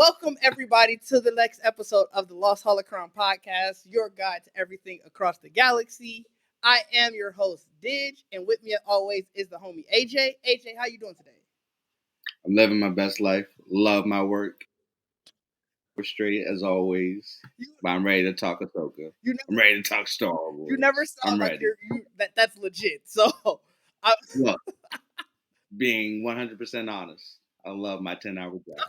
Welcome, everybody, to the next episode of the Lost Holocron Podcast, your guide to everything across the galaxy. I am your host, Didge, and with me, as always, is the homie AJ. AJ, how you doing today? I'm living my best life. Love my work. We're straight as always. But I'm ready to talk Ahsoka. I'm ready to talk Star Wars. You never sound like ready. That's legit. So, look, being 100% honest, I love my 10-hour job.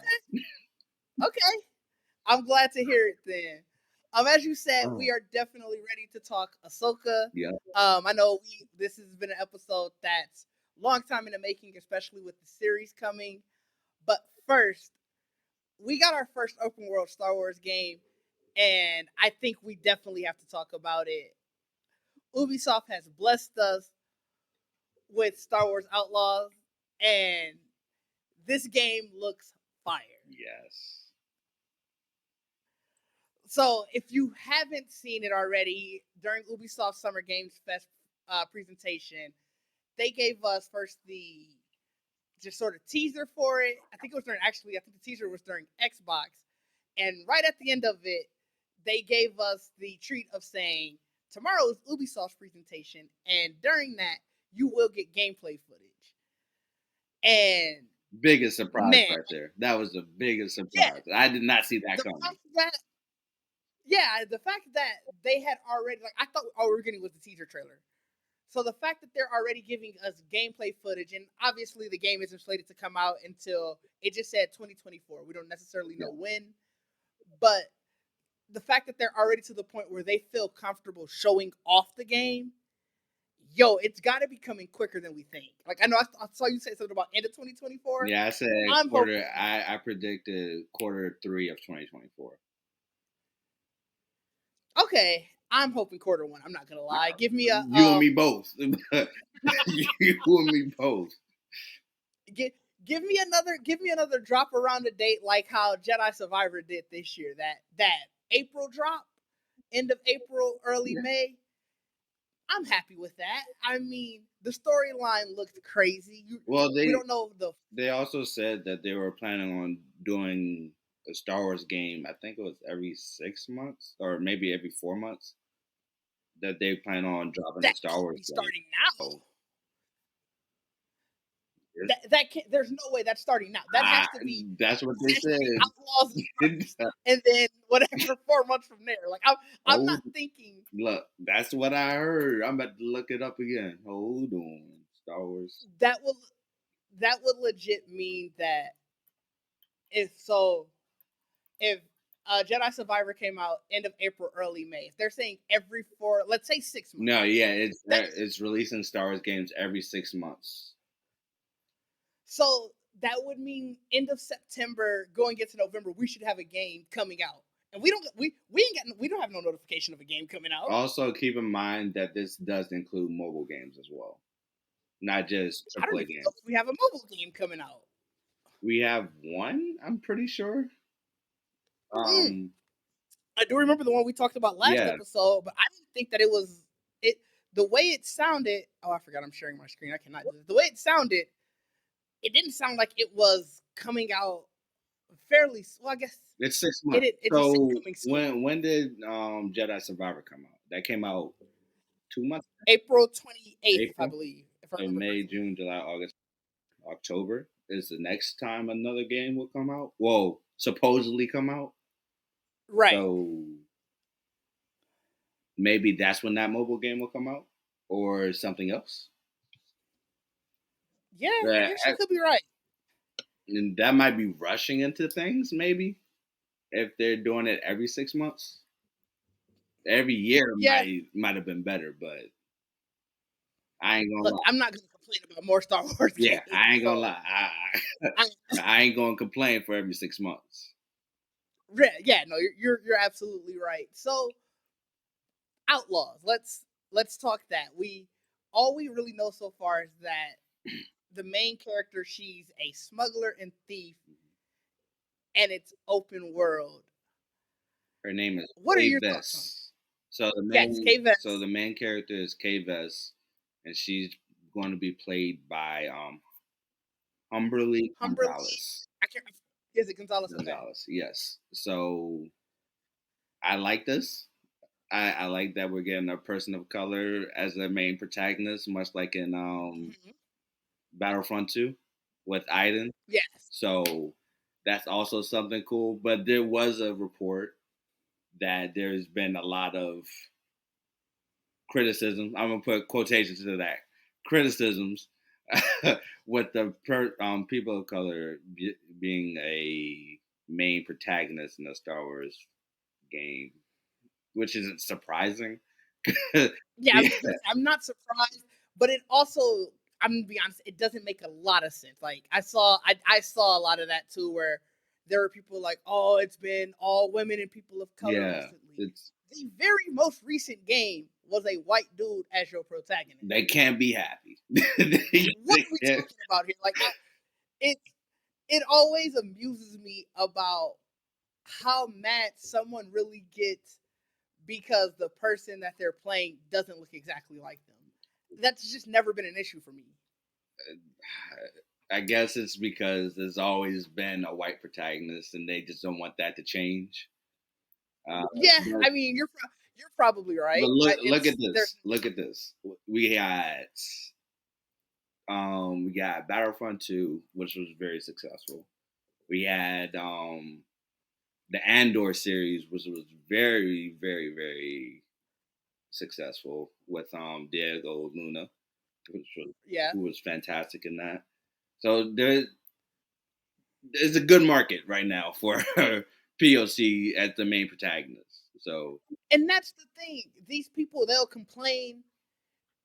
Okay. I'm glad to hear it then. As you said, we are definitely ready to talk Ahsoka. Yeah. I know this has been an episode that's long time in the making, especially with the series coming. But first, we got our first open world Star Wars game, and I think we definitely have to talk about it. Ubisoft has blessed us with Star Wars Outlaws, and this game looks fire. Yes. So if you haven't seen it already, during Ubisoft Summer Games Fest presentation, they gave us first the just sort of teaser for it. I think the teaser was during Xbox. And right at the end of it, they gave us the treat of saying, tomorrow is Ubisoft's presentation, and during that, you will get gameplay footage. And biggest surprise right there. That was the biggest surprise. Yeah, I did not see that coming. The fact that they had already, I thought all we were getting was the teaser trailer. So the fact that they're already giving us gameplay footage, and obviously the game isn't slated to come out until, it just said 2024. We don't necessarily know when, but the fact that they're already to the point where they feel comfortable showing off the game, it's got to be coming quicker than we think. I know I saw you say something about end of 2024. Yeah, I said quarter. I predicted quarter 3 of 2024. Okay, I'm hoping quarter 1. I'm not gonna lie. Give me a you and me both. You and me both. Give me another drop around the date like how Jedi Survivor did this year. That April drop, end of April, early May. I'm happy with that. I mean, the storyline looked crazy. We don't know They also said that they were planning on doing a Star Wars game. I think it was every 6 months or maybe every 4 months. That they plan on dropping a Star Wars game. Starting now. There's no way that's starting now. That has to be. That's what they said. Outlaws and then whatever 4 months from there. I'm not thinking. Look, that's what I heard. I'm about to look it up again. Hold on, Star Wars. That would legit mean that if Jedi Survivor came out end of April, early May, if they're saying every let's say 6 months. No, yeah, it's releasing Star Wars games every 6 months. So that would mean end of September, going into November, we should have a game coming out, and we don't have no notification of a game coming out. Also, keep in mind that this does include mobile games as well, not just AAA games. We have a mobile game coming out. We have one, I'm pretty sure. I do remember the one we talked about last episode, but I didn't think that it was it. The way it sounded. Oh, I forgot I'm sharing my screen. I cannot do this. The way it sounded. It didn't sound like it was coming out fairly. Well, I guess it's 6 months. When did Jedi Survivor come out? That came out 2 months. April 28th, I believe. So May, June, July, August, October is the next time another game will come out. Whoa, supposedly come out. Right. So maybe that's when that mobile game will come out, or something else. Yeah, I guess you could be right. And that might be rushing into things, maybe, if they're doing it every 6 months. Every year might have been better, but I ain't gonna lie. I'm not gonna complain about more Star Wars games. Yeah, I ain't gonna lie. I ain't gonna complain for every 6 months. Yeah, no, you're absolutely right. So, Outlaws. Let's talk that. All we really know so far is that the main character, she's a smuggler and thief, and it's open world. Her name is What are your thoughts? So the main character is K-Vess, and she's going to be played by Humberly Gonzalez. Is it Gonzalez? Okay. Gonzalez, yes. So I like this. I like that we're getting a person of color as the main protagonist, much like in Mhm. Battlefront 2 with Iden. Yes. So that's also something cool. But there was a report that there's been a lot of criticism. I'm gonna put quotations to that. Criticisms with the people of color being a main protagonist in a Star Wars game, which isn't surprising. Yeah, I Yeah, was gonna say, I'm not surprised, but it also, I'm gonna be honest, it doesn't make a lot of sense. Like I saw a lot of that too, where there were people like, oh, it's been all women and people of color yeah, recently. it's The very most recent game was a white dude as your protagonist. they can't be happy. What They are we can't. talking about here? Like, it it always amuses me about how mad someone really gets because the person that they're playing doesn't look exactly like them. That's just never been an issue for me. I guess it's because there's always been a white protagonist, and they just don't want that to change. Yeah, But, I mean, you're probably but right. look It's at this. there's Look at this. We got Battlefront 2, which was very successful. We had the Andor series, which was very, very, very successful with Diego Luna, yeah, who was fantastic in that. So there's a good market right now for POC as the main protagonist. So and that's the thing. These people, they'll complain,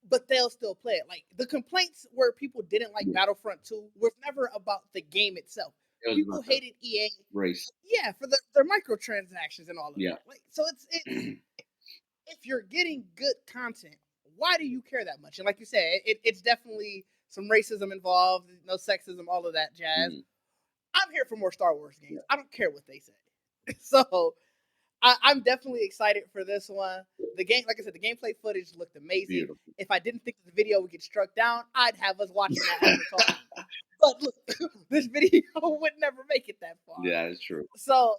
but they'll still play it. Like the complaints where people didn't like yeah, Battlefront 2 was never about the game itself. it was People about the hated EA, race. yeah, for their microtransactions and all of Yeah. that. Like, so it's if you're getting good content, why do you care that much? And like you said, it's definitely some racism involved, no sexism, all of that jazz. Mhm. I'm here for more Star Wars games. Yeah. I don't care what they say. So I'm definitely excited for this one. The game, like I said, the gameplay footage looked amazing. Beautiful. If I didn't think the video would get struck down, I'd have us watching that as we're talking. But look, this video would never make it that far. Yeah, it's true. So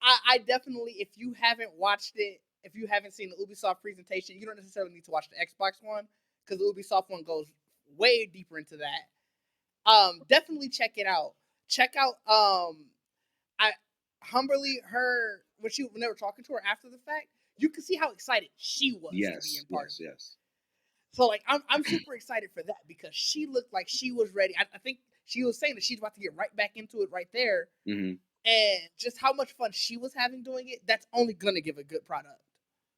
I definitely, if you haven't watched it, if you haven't seen the Ubisoft presentation, you don't necessarily need to watch the Xbox one because the Ubisoft one goes way deeper into that. Definitely check it out. Check out I Humberly, her when they were talking to her after the fact, you could see how excited she was to be Yes, in part of yes, it. yes. So like I'm super excited for that because she looked like she was ready. I think she was saying that she's about to get right back into it right there. Hmm. And just how much fun she was having doing it, that's only gonna give a good product.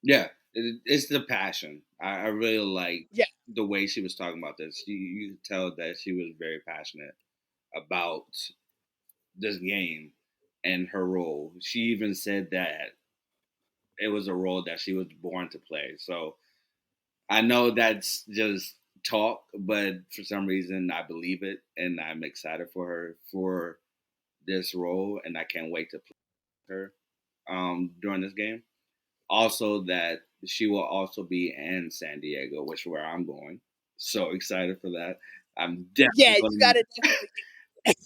Yeah, it's the passion. I really like Yeah. the way she was talking about this. You could tell that she was very passionate about this game and her role. She even said that it was a role that she was born to play. So I know that's just talk, but for some reason I believe it, and I'm excited for her for this role, and I can't wait to play her during this game. Also, that she will also be in San Diego, which is where I'm going. So excited for that. I'm Yeah, you gotta definitely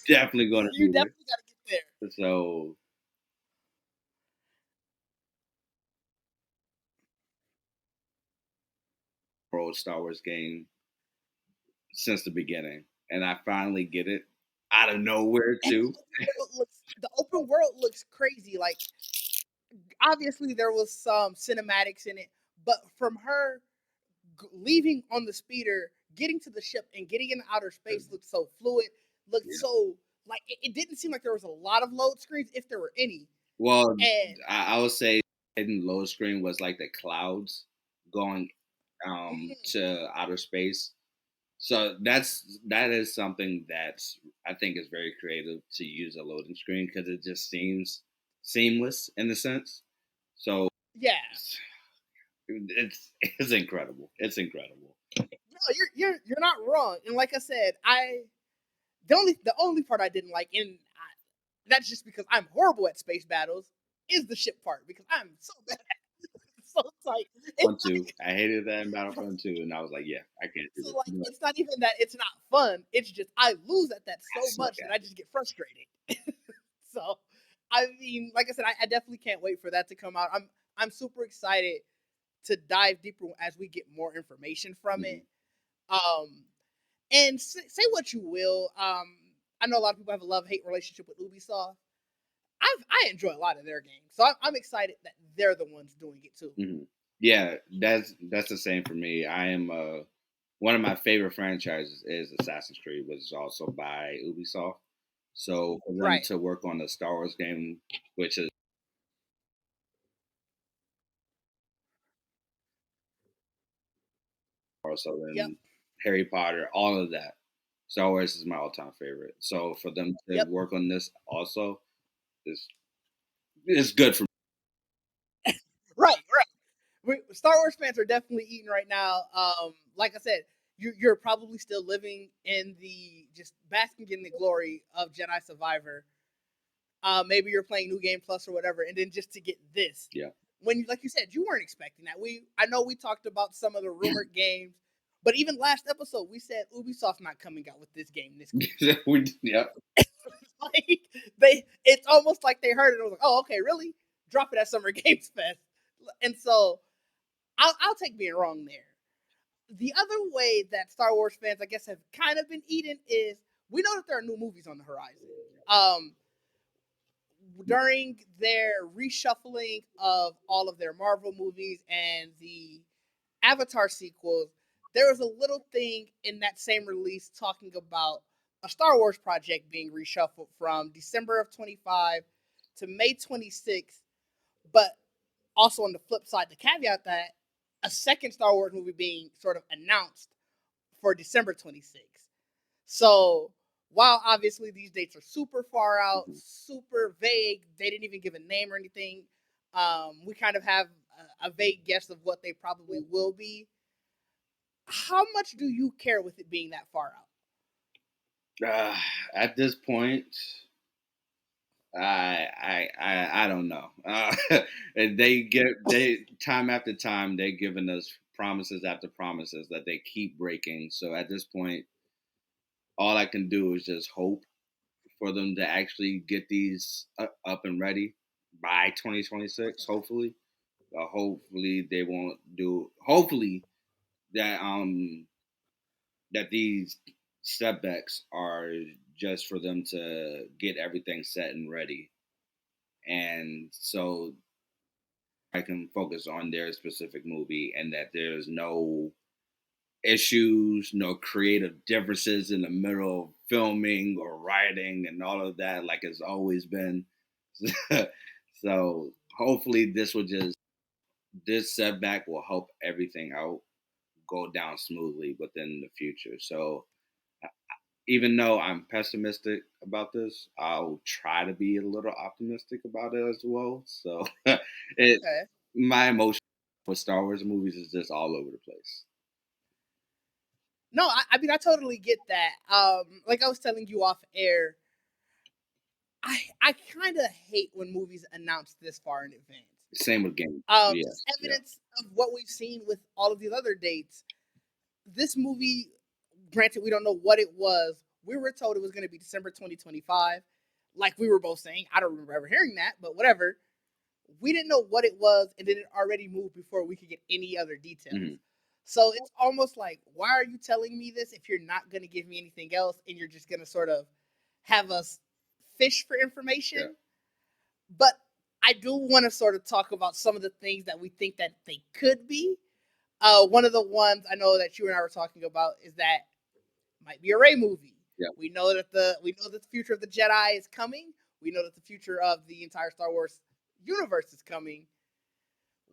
definitely going to you be definitely gotta get there. there. So world Star Wars game since the beginning, and I finally get it out of nowhere And too. the open world looks crazy. Like obviously there was some cinematics in it, but from her leaving on the speeder, getting to the ship, and getting in outer space looked so fluid. Looked Yeah. so like it didn't seem like there was a lot of load screens, if there were any. Well, And I would say hidden low screen was like the clouds going mm, to outer space. So that is something that I think is very creative to use a loading screen because it just seems seamless in a sense. So yeah, it's incredible. It's incredible. no, you're not wrong. And like I said, the only part I didn't like, and that's just because I'm horrible at space battles, is the ship part because I'm so bad. So it's like it's One two. I hated that in not, Battlefront 2, and I was like, yeah, I can't do so this. like But it's not even that it's not fun. It's just I lose at that I so suck much that at I it. just get frustrated. I mean, like I said, I definitely can't wait for that to come out. I'm super excited to dive deeper as we get more information from it. Um, and say what you will. I know a lot of people have a love-hate relationship with Ubisoft. I enjoy a lot of their games, so I'm excited that they're the ones doing it too. Mm-hmm. Yeah, that's the same for me. I am one of my favorite franchises is Assassin's Creed, which is also by Ubisoft. So for them Right. to work on the Star Wars game, which is also Yep. in Harry Potter, all of that. Star Wars is my all-time favorite. So for them to Yep. work on this also is good for Right. Right. Star Wars fans are definitely eating right now. Like I said, you're probably still living in the just basking in the glory of Jedi Survivor. Maybe you're playing New Game Plus or whatever, and then just to get this, yeah. when like you said, you weren't expecting that. I know we talked about some of the rumored games, but even last episode we said Ubisoft's not coming out with this game this Yep. like it's almost like they heard it and was like, oh, okay, really? Drop it at Summer Games Fest. And so I'll take being wrong there. The other way that Star Wars fans, I guess, have kind of been eaten is we know that there are new movies on the horizon. During their reshuffling of all of their Marvel movies and the Avatar sequels, there was a little thing in that same release talking about a Star Wars project being reshuffled from December of 25 to May 26th, but also on the flip side, the caveat that a second Star Wars movie being sort of announced for December 26th. So while obviously these dates are super far out, Mm-hmm. super vague, they didn't even give a name or anything. We kind of have a vague guess of what they probably will be. How much do you care with it being that far out? At this point, I don't know. They time after time they giving us promises after promises that they keep breaking. So at this point, all I can do is just hope for them to actually get these up and ready by 2026. Okay. Hopefully they won't do. Hopefully that that these setbacks are just for them to get everything set and ready, and so I can focus on their specific movie, and that there's no issues, no creative differences in the middle of filming or writing and all of that, like it's always been. So hopefully this setback will help everything out go down smoothly within the future. So even though I'm pessimistic about this, I'll try to be a little optimistic about it as well. So it Okay. my emotion with Star Wars movies is just all over the place. No, I mean I totally get that. Like I was telling you off air, I kind of hate when movies announce this far in advance. Same with games. Just Yes. Yeah. evidence of what we've seen with all of these other dates. This movie, granted, we don't know what it was. We were told it was going to be December 2025. Like we were both saying, I don't remember ever hearing that, but whatever. We didn't know what it was, and then it already moved before we could get any other details. Hmm. So it's almost like, why are you telling me this if you're not going to give me anything else, and you're just going to sort of have us fish for Yeah. information? But I do want to sort of talk about some of the things that we think that they could be. One of the ones I know that you and I were talking about is that might be a Rey movie. Yeah. We know that the future of the Jedi is coming. We know that the future of the entire Star Wars universe is coming.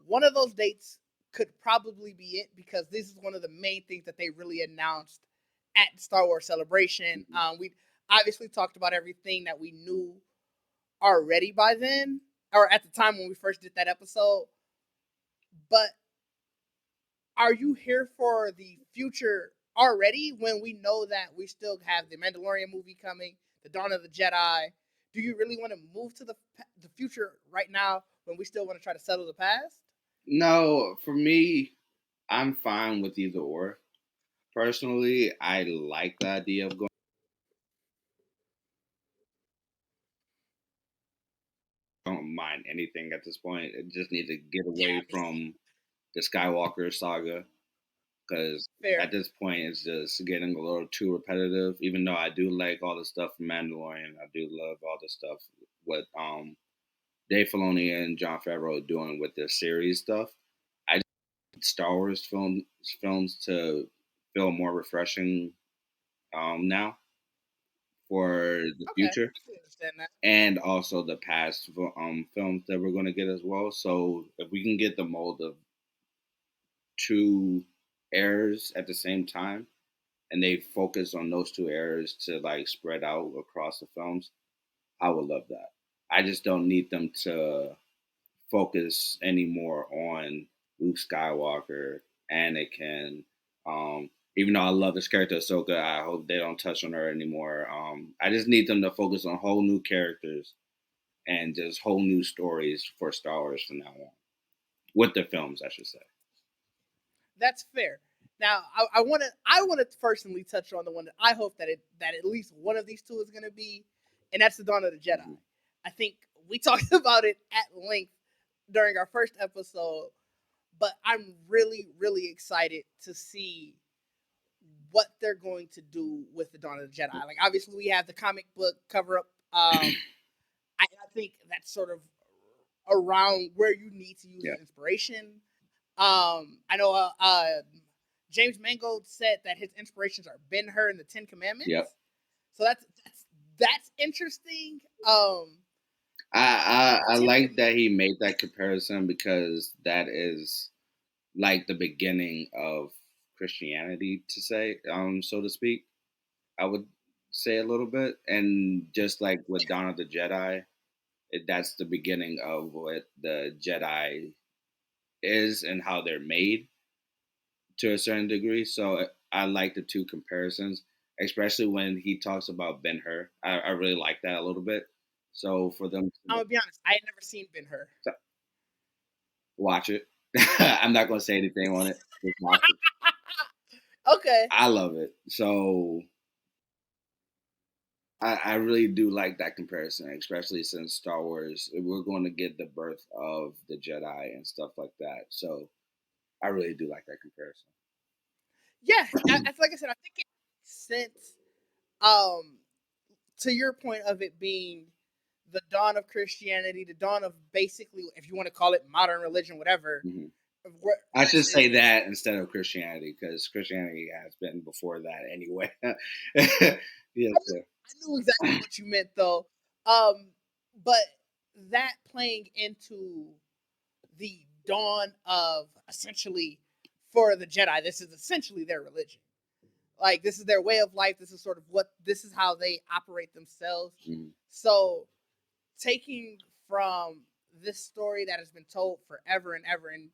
One of those dates could probably be it because this is one of the main things that they really announced at Star Wars Celebration. Hmm. We obviously talked about everything that we knew already by then, or at the time when we first did that episode. But are you here for the future already when we know that we still have the Mandalorian movie coming, the Dawn of the Jedi? Do you really want to move to the future right now when we still want to try to settle the past? No, for me, I'm fine with either or. Personally, I like the idea of going. anything at this point. It just needs to get away from the Skywalker saga, because at this point it's just getting a little too repetitive. Even though I do like all the stuff from Mandalorian, I do love all the stuff what Dave Filoni and Jon Favreau are doing with their series stuff. I just need Star Wars films to feel more refreshing now for the future, and also the past films that we're going to get as well. So if we can get the mold of 2 eras at the same time, and they focus on those 2 eras to like spread out across the films, I would love that. I just don't need them to focus anymore on Luke Skywalker, Anakin. Even though I love this character Ahsoka, I hope they don't touch on her anymore. I just need them to focus on whole new characters and just whole new stories for Star Wars from now on, with the films, I should say. That's fair. Now, I want to personally touch on the one that I hope that at least one of these 2 is going to be, and that's the Dawn of the Jedi. Mm-hmm. I think we talked about it at length during our first episode, but I'm really, really excited to see what they're going to do with the Dawn of the Jedi. Like, obviously, we have the comic book cover up. I think that's sort of around where you need to use inspiration. I know James Mangold said that his inspirations are Ben-Hur and the 10 Commandments. Yep. So that's interesting. I like that he made that comparison, because that is like the beginning of Christianity, to say, so to speak. I would say a little bit, and just like with Dawn of the Jedi, that's the beginning of what the Jedi is and how they're made to a certain degree. So I like the 2 comparisons, especially when he talks about Ben-Hur. I really like that a little bit. So for them, I'm gonna be honest, I had never seen Ben-Hur. So, watch it. I'm not gonna say anything on it. Just watch it. Okay. I love it. So I really do like that comparison, especially since Star Wars, we're going to get the birth of the Jedi and stuff like that. So I really do like that comparison. Yeah, like I said, I think it makes sense. To your point of it being the dawn of Christianity, the dawn of basically, if you want to call it modern religion, whatever. Mm-hmm. I should say that instead of Christianity, because Christianity has been before that anyway. Yes, I knew exactly what you meant, though. But that playing into the dawn of, essentially, for the Jedi, this is essentially their religion. Like, this is their way of life. This is sort of this is how they operate themselves. Mm. So taking from this story that has been told forever and ever and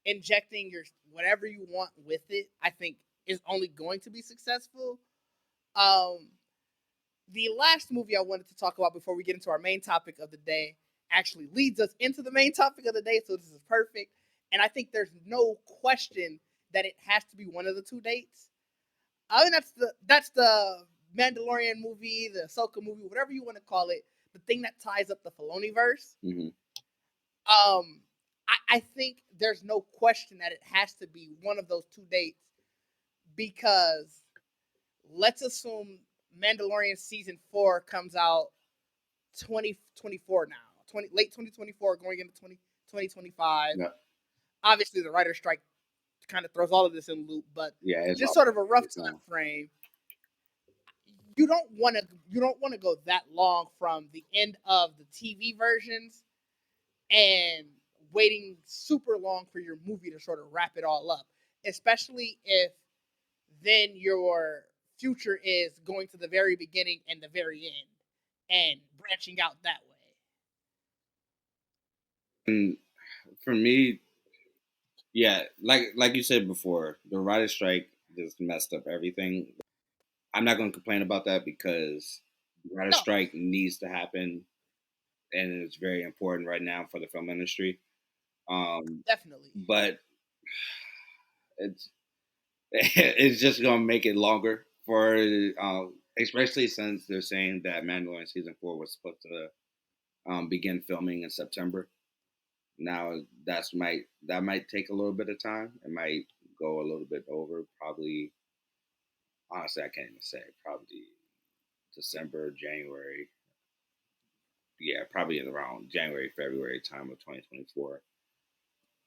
injecting your whatever you want with it, I think is only going to be successful. The last movie I wanted to talk about before we get into our main topic of the day actually leads us into the main topic of the day, so this is perfect. And I think there's no question that it has to be one of the 2 dates. I mean, that's the Mandalorian movie, the Ahsoka movie, whatever you want to call it, the thing that ties up the Filoniverse. Mm-hmm. I think there's no question that it has to be one of those 2 dates, because let's assume Mandalorian season 4 comes out 2024 now, late 2024 going into 2025. Yeah. Obviously, the writer's strike kind of throws all of this in loop, but just sort of a rough time frame. You don't want to go that long from the end of the TV versions and waiting super long for your movie to sort of wrap it all up, especially if then your future is going to the very beginning and the very end and branching out that way. And for me, yeah, like you said before, the writer's strike just messed up everything. I'm not going to complain about that, because the writer's strike needs to happen, and it's very important right now for the film industry. Definitely. But it's just going to make it longer for, especially since they're saying that Mandalorian season 4 was supposed to begin filming in September. Now that might take a little bit of time. It might go a little bit over. Probably, honestly, I can't even say. Probably December, January. Yeah, probably in around January, February time of 2024.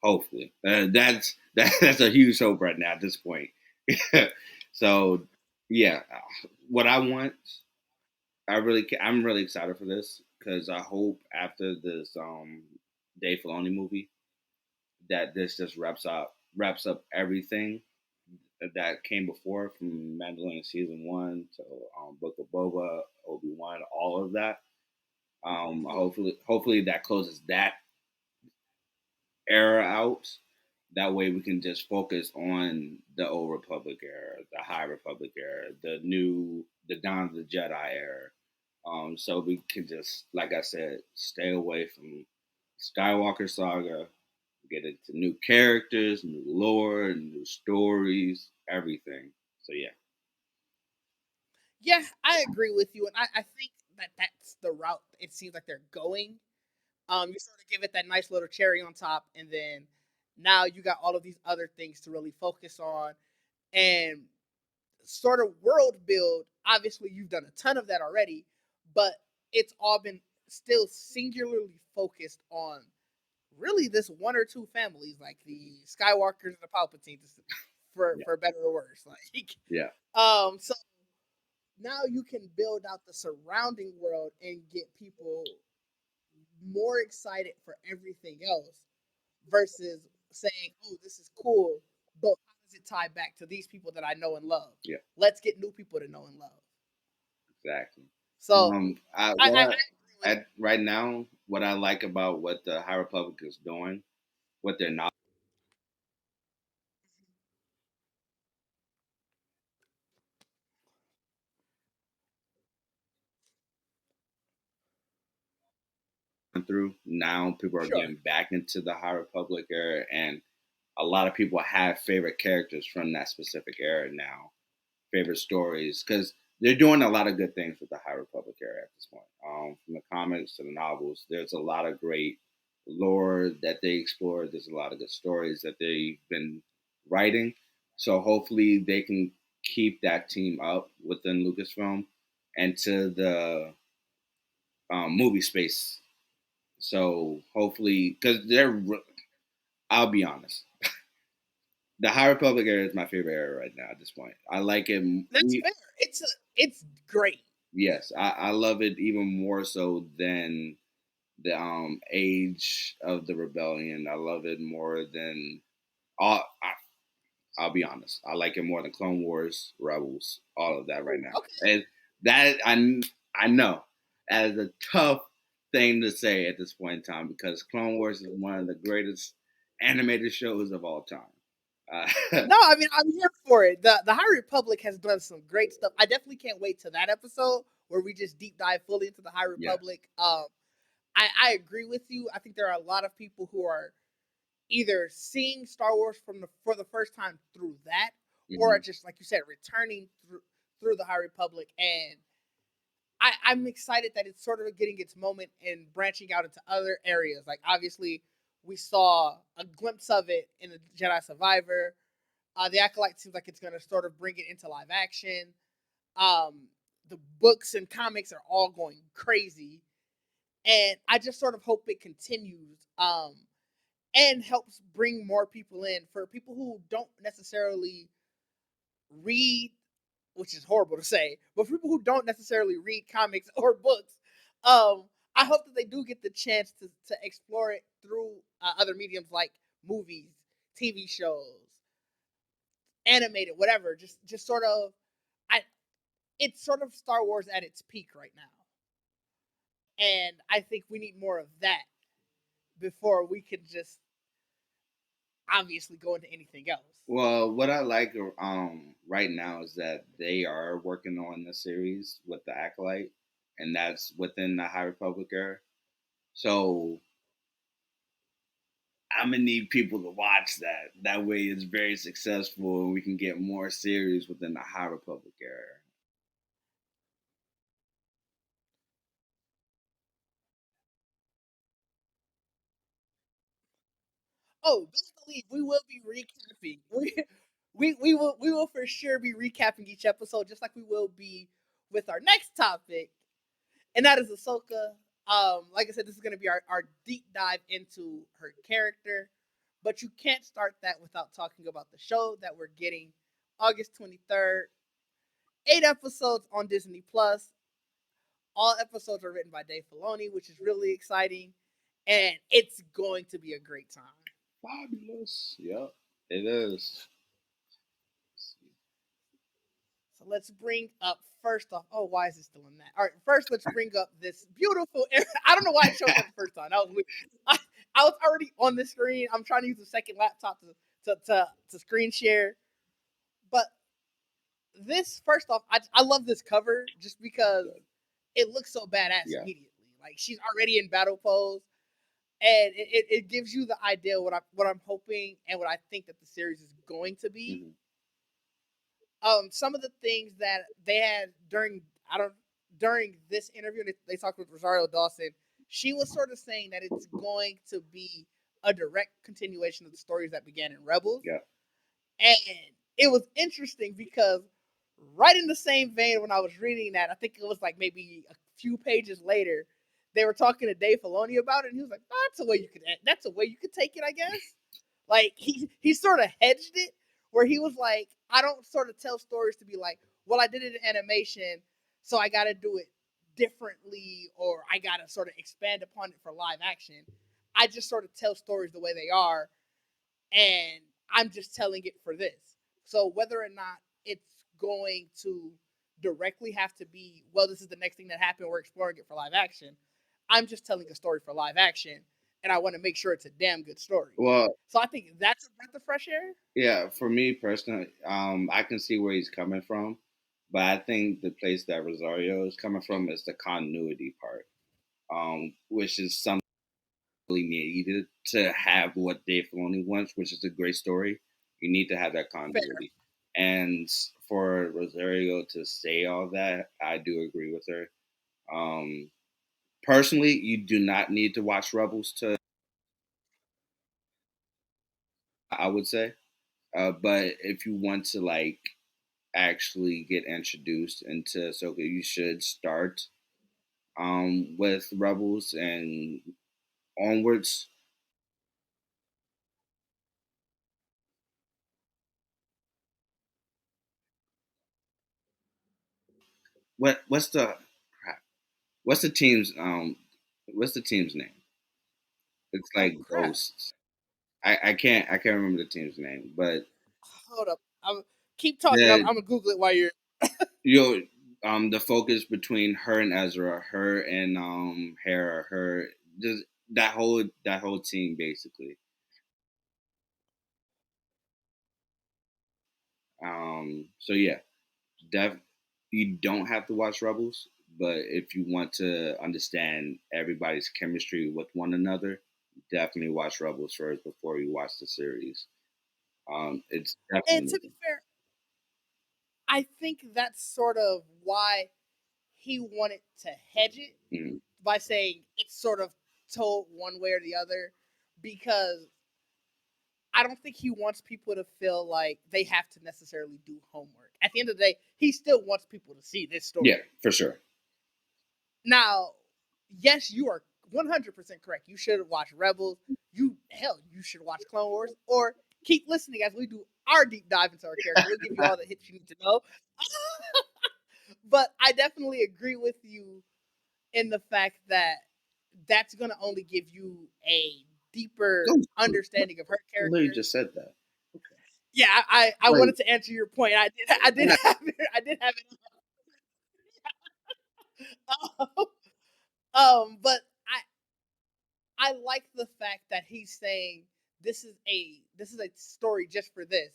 Hopefully, that's a huge hope right now at this point. So, yeah, what I want, I'm really excited for this because I hope after this Dave Filoni movie that this just wraps up everything that came before from Mandalorian season 1 to Book of Boba, Obi-Wan, all of that. Mhm. Hopefully that closes that era out. That way we can just focus on the old Republic era, the High Republic era, the Dawn of the Jedi era. So we can just, like I said, stay away from Skywalker saga, get into new characters, new lore, new stories, everything. So yeah, Yeah, I agree with you, and I think that that's the route it seems like they're going. You sort of give it that nice little cherry on top, and then now you got all of these other things to really focus on and sort of world build. Obviously, you've done a ton of that already, but it's all been still singularly focused on really this one or two families, like the Skywalkers and the Palpatines, yeah, for better or worse. Like, yeah, so now you can build out the surrounding world and get people more excited for everything else versus saying, "Oh, this is cool, but how does it tie back to these people that I know and love? yeah, Let's get new people to know and love." exactly. So I What agree with. at right now, what I like about what the High Republic is doing, what they're not going through now, people are Sure. getting back into the High Republic era, and a lot of people have favorite characters from that specific era now, favorite stories, because they're doing a lot of good things with the High Republic era at this point. From the comics to the novels, there's a lot of great lore that they explore. There's a lot of good stories that they've been writing. So hopefully they can keep that team up within Lucasfilm and to the movie space. So hopefully, because I'll be honest, the High Republic era is my favorite era right now at this point. I like it. That's fair. It's great. Yes, I love it even more so than the Age of the Rebellion. I love it more than all. I'll be honest. I like it more than Clone Wars, Rebels, all of that right Ooh, now. okay. And that I know that is a tough thing to say at this point in time because Clone Wars is one of the greatest animated shows of all time. No, I mean I'm here for it. The High Republic has done some great stuff. I definitely can't wait to that episode where we just deep dive fully into the High Yeah. Republic. I agree with you. I think there are a lot of people who are either seeing Star Wars for the first time through that, or Hmm. just like you said, returning through the High Republic. And I'm excited that it's sort of getting its moment and branching out into other areas. Like obviously, we saw a glimpse of it in the Jedi Survivor. The Acolyte seems like it's going to sort of bring it into live action. Um, the books and comics are all going crazy, and I just sort of hope it continues. And helps bring more people in for people who don't necessarily read, which is horrible to say, but for people who don't necessarily read comics or books, I hope that they do get the chance to explore it through other mediums like movies, TV shows, animated, whatever. Just sort of, I it's sort of Star Wars at its peak right now, and I think we need more of that before we can just obviously go into anything else. Well, what I like right now is that they are working on the series with the Acolyte, and that's within the High Republic era. So I'm gonna need people to watch that. That way, it's very successful, and we can get more series within the High Republic era. Oh, best believe we will be recapping. We will for sure be recapping each episode, just like we will be with our next topic, and that is Ahsoka. Like I said, this is going to be our deep dive into her character, but you can't start that without talking about the show that we're getting August 23rd. 8 episodes on Disney Plus. All episodes are written by Dave Filoni, which is really exciting, and it's going to be a great time. Fabulous. Yep, it is. So let's bring up first off. Oh, why is it still in that? All right, first let's bring up this beautiful. I don't know why it showed up the first time. That was weird. I was already on the screen. I'm trying to use the second laptop to screen share. But this first off, I love this cover just because it looks so badass immediately. Like she's already in battle pose, and it gives you the idea what I'm hoping and what I think that the series is going to be. Mm-hmm. Some of the things that they had during this interview, they talked with Rosario Dawson. She was sort of saying that it's going to be a direct continuation of the stories that began in Rebels. Yeah. And it was interesting because right in the same vein, when I was reading that, I think it was like maybe a few pages later, they were talking to Dave Filoni about it, and he was like, oh, "That's a way you could take it, I guess." Like he sort of hedged it, where he was like, "I don't sort of tell stories to be like, well, I did it in animation, so I got to do it differently, or I got to sort of expand upon it for live action. I just sort of tell stories the way they are, and I'm just telling it for this. So whether or not it's going to directly have to be, well, this is the next thing that happened, we're exploring it for live action. I'm just telling a story for live action, and I want to make sure it's a damn good story." Well, so I think that's a breath of fresh air. Yeah, for me personally, I can see where he's coming from, but I think the place that Rosario is coming from is the continuity part, which is something really needed to have what Dave Filoni wants, which is a great story. You need to have that continuity, and for Rosario to say all that, I do agree with her. Personally, you do not need to watch Rebels to, I would say, but if you want to like actually get introduced into Ahsoka, you should start with Rebels and onwards. What's the crap? What's the team's what's the team's name? It's like Ghosts. I can't remember the team's name, but Hold up. Keep talking. I'm the gonna Google it while you're. you the focus between her and Ezra, her and Hera, her just that whole team basically. So yeah, def you don't have to watch Rebels, but if you want to understand everybody's chemistry with one another, definitely watch Rebels first before you watch the series. It's And definitely to be fair, I think that's sort of why he wanted to hedge it mm, by saying it's sort of told one way or the other, because I don't think he wants people to feel like they have to necessarily do homework. At the end of the day, he still wants people to see this story. yeah, for sure. Now, yes, you are 100% correct. You should watch Rebels. You should watch Clone Wars, or keep listening as we do our deep dive into our character. We'll give you all the hits you need to know. But I definitely agree with you in the fact that that's going to only give you a deeper understanding of her character. You just said that. Yeah, I wanted to answer your point. I did have it. But I like the fact that he's saying this is a story just for this,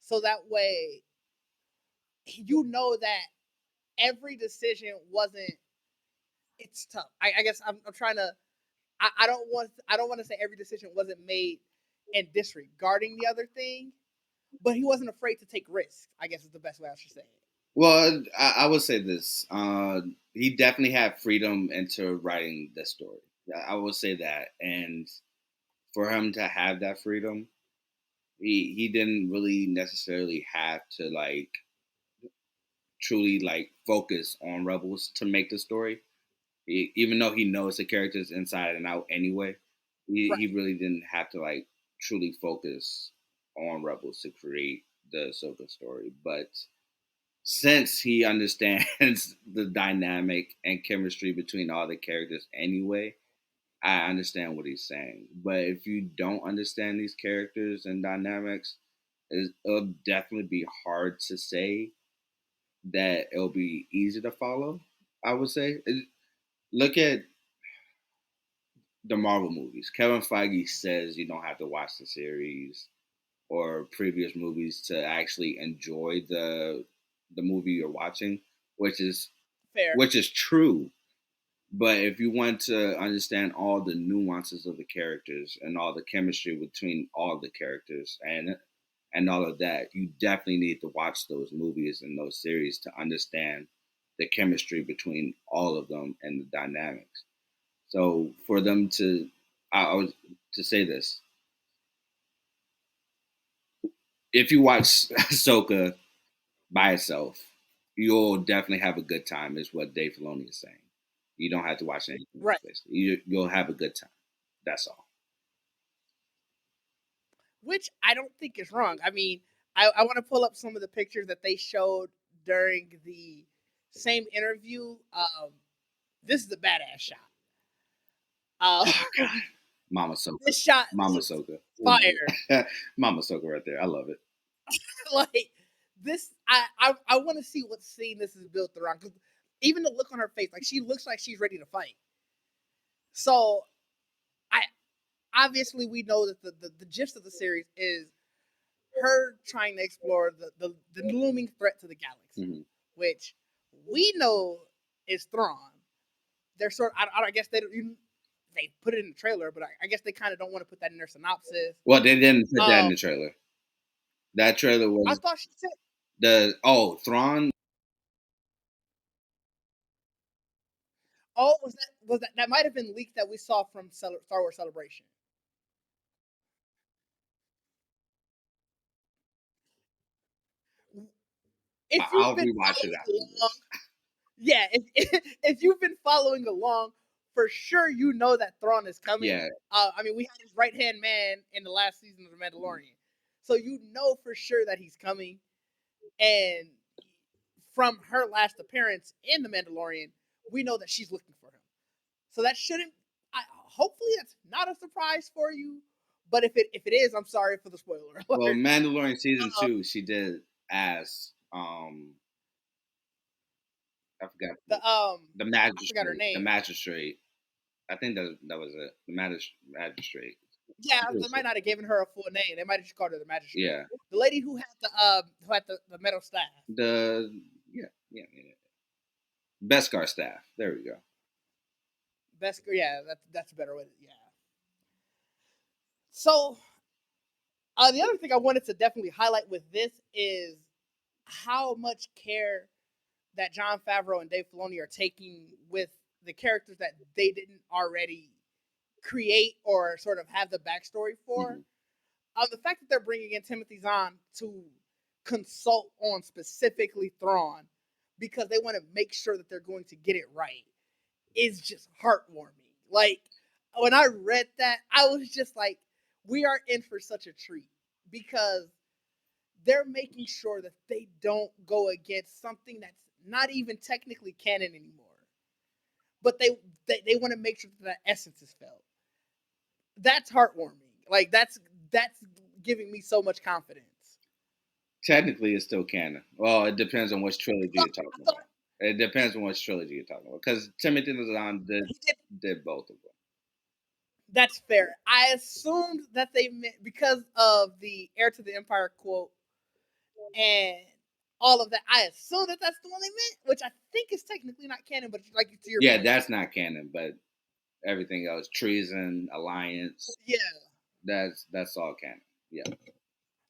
so that way you know that every decision wasn't. It's tough. I guess I'm trying to. I don't want to say every decision wasn't made in disregarding the other thing, but he wasn't afraid to take risks, I guess is the best way I should say it. Well, I would say this. He definitely had freedom into writing the story. I would say that. And for him to have that freedom, he didn't really necessarily have to like truly like focus on Rebels to make the story. Even though he knows the characters inside and out anyway, he Right. really didn't have to like truly focus on Rebels to create the Ahsoka story. But since he understands the dynamic and chemistry between all the characters anyway, I understand what he's saying. But if you don't understand these characters and dynamics, it'll definitely be hard to say that it'll be easy to follow. I would say. Look at the Marvel movies. Kevin Feige says you don't have to watch the series or previous movies to actually enjoy the movie you're watching, which is Fair. true. But if you want to understand all the nuances of the characters and all the chemistry between all the characters and all of that, you definitely need to watch those movies and those series to understand the chemistry between all of them and the dynamics. So for them to, I was to say this, if you watch Ahsoka by itself, you'll definitely have a good time. Is what Dave Filoni is saying. You don't have to watch anything else. Right. Basically, you'll have a good time. That's all. Which I don't think is wrong. I mean, I want to pull up some of the pictures that they showed during the same interview. This is a badass shot. Oh God, Mama Ahsoka, This shot Mama looks Ahsoka, fire. Mama Ahsoka, right there. I love it. Like this, I want to see what scene this is built around. Because even the look on her face, like she looks like she's ready to fight. So I obviously we know that the gist of the series is her trying to explore the looming threat to the galaxy, Mm-hmm. which we know is Thrawn. They're sort of, I guess they put it in the trailer, but I guess they kind of don't want to put that in their synopsis. Well, they didn't put that in the trailer. That trailer I was thought she said, Thrawn. oh, that might have been leaked that we saw from Star Wars Celebration. If you've I'll been rewatch it following after along, this. yeah, if you've been following along, for sure you know that Thrawn is coming. Yeah. I mean, we had his right hand man in the last season of The Mandalorian, so you know for sure that he's coming. And from her last appearance in The Mandalorian, we know that she's looking for him. So that shouldn't. Hopefully, that's not a surprise for you. But if it is, I'm sorry for the spoiler alert. Well, Mandalorian season Uh, 2, she did ask I forgot the I forgot her magistrate. The name. magistrate. I think that was it. The magistrate. Yeah, they might not have given her a full name. They might have just called her the magistrate. Yeah. The lady who had the metal staff. The yeah. Beskar staff. There we go. Yeah, that's a better way. Yeah. So the other thing I wanted to definitely highlight with this is how much care that Jon Favreau and Dave Filoni are taking with the characters that they didn't already create or sort of have the backstory for. Mm-hmm. The fact that they're bringing in Timothy Zahn to consult on specifically Thrawn because they want to make sure that they're going to get it right is just heartwarming. Like when I read that, I was just like, we are in for such a treat because they're making sure that they don't go against something that's not even technically canon anymore. But they want to make sure that essence is felt. That's heartwarming. Like that's giving me so much confidence. Technically, it's still canon. Well, it depends on which trilogy you're talking I thought about. It depends on which trilogy you're talking about. Because Timothy Zahn did both of them. That's fair. I assumed that they meant because of the Heir to the Empire quote and all of that. I assumed that that's the one they meant, which I think is technically not canon. But like to your Yeah, point, that's not canon, but everything else, treason, alliance, yeah. that's all canon. Yeah.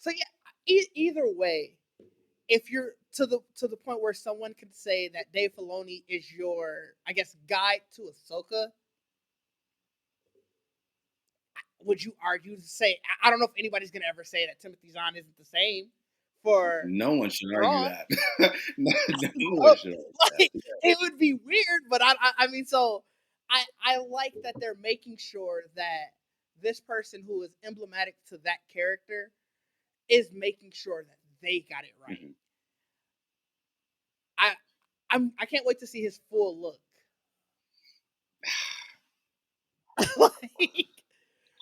So yeah, either way, if you're to the point where someone could say that Dave Filoni is your, I guess, guide to Ahsoka, would you argue to say? I don't know if anybody's gonna ever say that Timothy Zahn isn't the same for No one should argue Thrawn. that. No one should argue Like, that. it would be weird, but I mean, so I like that they're making sure that this person who is emblematic to that character is making sure that they got it right. Mhm. I can't wait to see his full look. Like,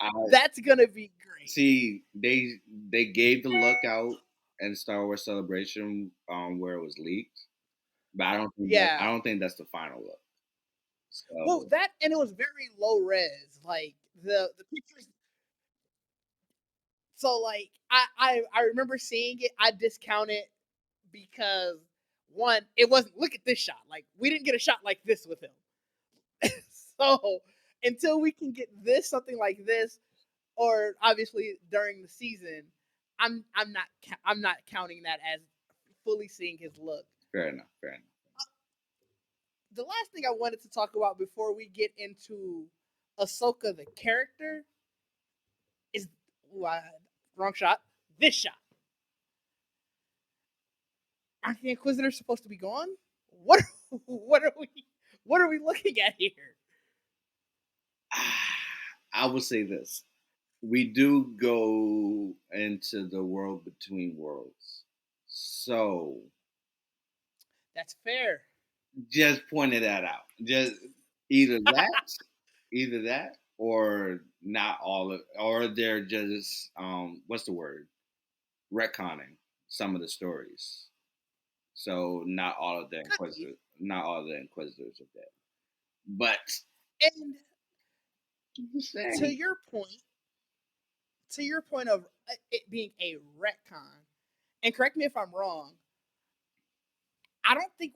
I that's gonna be great. see they gave the look out in Star Wars Celebration where it was leaked, but I Yeah. don't think that's the final look. Well, So that and it was very low res. Like the pictures. So like I remember seeing it. I discounted because one, it wasn't. Look at this shot. Like we didn't get a shot like this with him. So until we can get this something like this, or obviously during the season, I'm not counting that as fully seeing his look. fair enough, fair enough. The last thing I wanted to talk about before we get into Ahsoka the character is wrong shot. This shot. Aren't the Inquisitors supposed to be gone? What what are we looking at here? I will say this. We do go into the world between worlds. So That's fair. just pointed that out. Just either that, either that, or not all of, or they're just what's the word? Retconning some of the stories. So Could be. Not all of the Inquisitors are dead. But And I'm just to saying, your point, of it being a retcon, and correct me if I'm wrong, I don't think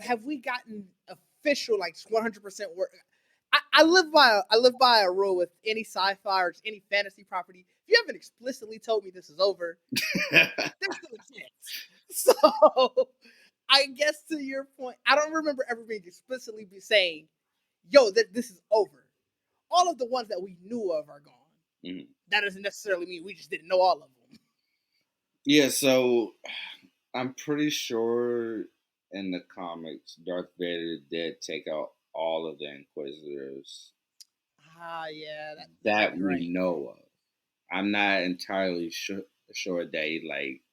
have we gotten official like 100% work. I live by a rule with any sci-fi or any fantasy property. If you haven't explicitly told me this is over, there's still a chance. So I guess to your point, I don't remember ever being explicitly be saying, "Yo, that this is over." All of the ones that we knew of are gone. Mhm. That doesn't necessarily mean we just didn't know all of them. Yeah, so I'm pretty sure in the comics, Darth Vader did take out all of the Inquisitors Ah, yeah, that might that be we right. know of. I'm not entirely sure that he like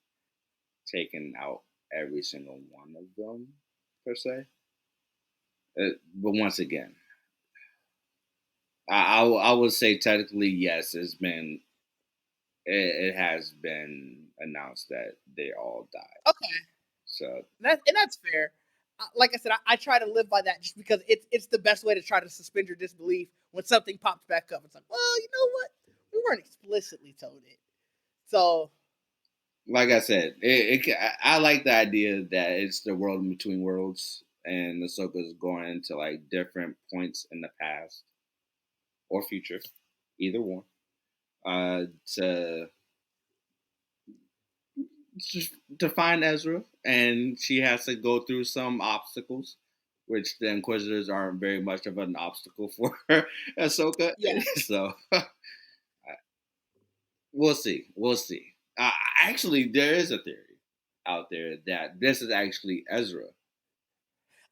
taken out every single one of them per se. But once again, I would say technically yes. It has been announced that they all died. Okay, So that's fair. Like I said, I try to live by that just because it's the best way to try to suspend your disbelief when something pops back up. It's like, well, you know what? We weren't explicitly told it. So like I said, I like the idea that it's the world in between worlds, and Ahsoka's going into like different points in the past or future, either one, to just to find Ezra, and she has to go through some obstacles, which the Inquisitors aren't very much of an obstacle for Ahsoka. yeah, So we'll see. We'll see. Actually, there is a theory out there that this is actually Ezra.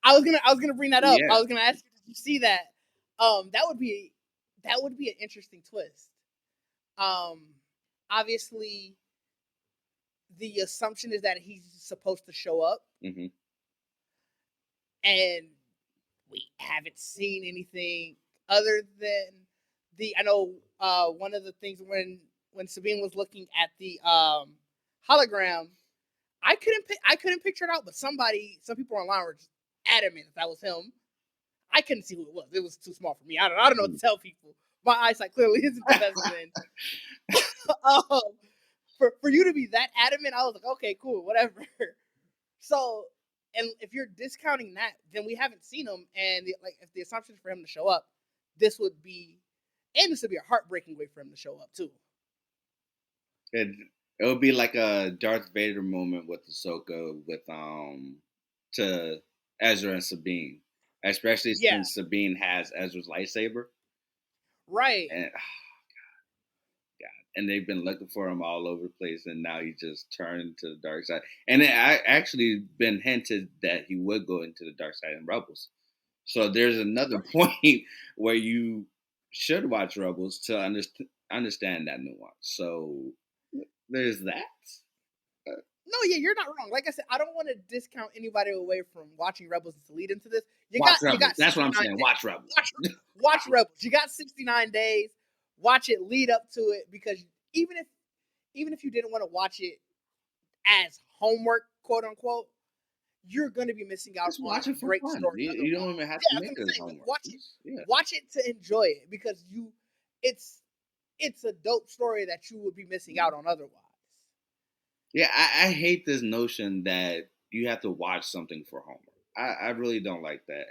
I was gonna bring that up. Yeah. I was gonna ask you, did you see that? That would be an interesting twist. Um, Obviously, the assumption is that he's supposed to show up, Hmm. and we haven't seen anything other than the. I know one of the things when Sabine was looking at the hologram, I couldn't picture it out, but some people online were just adamant that was him. I couldn't see who it was. It was too small for me. I don't know what to tell people. My eyesight clearly isn't the best then. um, for you to be that adamant, I was like, okay, cool, whatever. So, and if you're discounting that, then we haven't seen him, and like if the assumption is for him to show up, this would be, and this would be a heartbreaking way for him to show up too. It it would be like a Darth Vader moment with Ahsoka with to Ezra and Sabine, especially Yeah, since Sabine has Ezra's lightsaber. Right. And God, and they've been looking for him all over the place, and now he just turned to the dark side. And it actually been hinted that he would go into the dark side in Rebels. So there's another point where you should watch Rebels to understand that nuance. So there's that. No, yeah, you're not wrong. Like I said, I don't want to discount anybody away from watching Rebels to lead into this. Watch You Rebels. got That's what I'm 69 saying. days. Watch Rebels. Watch Rebels. You got 69 days. Watch it lead up to it, because even if you didn't want to watch it as homework, quote unquote, you're going to be missing out Just on watch it for great fun. story. You don't even have Yeah, to that's make what I'm it as saying. Like, homework. watch it. Yeah. Watch it to enjoy it, because it's a dope story that you would be missing out on otherwise. Yeah, I hate this notion that you have to watch something for homework. I really don't like that.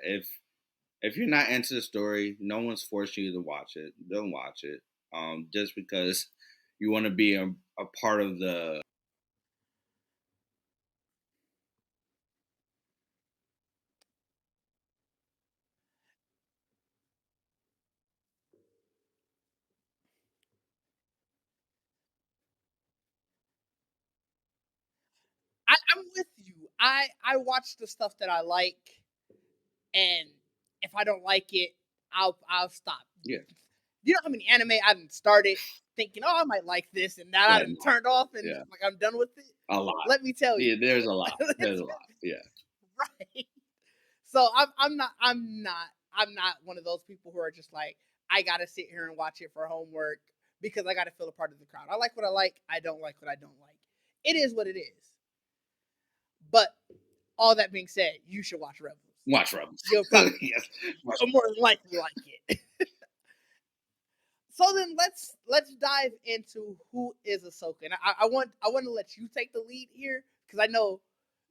If you're not into the story, no one's forcing you to watch it. Don't watch it. Just because you want to be a part of the. I'm with you. I watch the stuff that I like, and if I don't like it, I'll stop. Yeah. You know how many anime I've started thinking, oh, I might like this, and now I've turned off, and Yeah. like I'm done with it. A lot. Let me tell you. Yeah, there's a lot. There's a lot. Yeah. Right. So I'm not one of those people who are just like, I gotta sit here and watch it for homework because I gotta feel a part of the crowd. I like what I like. I don't like what I don't like. It is what it is. But all that being said, you should watch Rebels. Watch Rebels. You'll probably Yes. you'll more than likely like it. So then let's dive into who is Ahsoka. And I want to let you take the lead here, because I know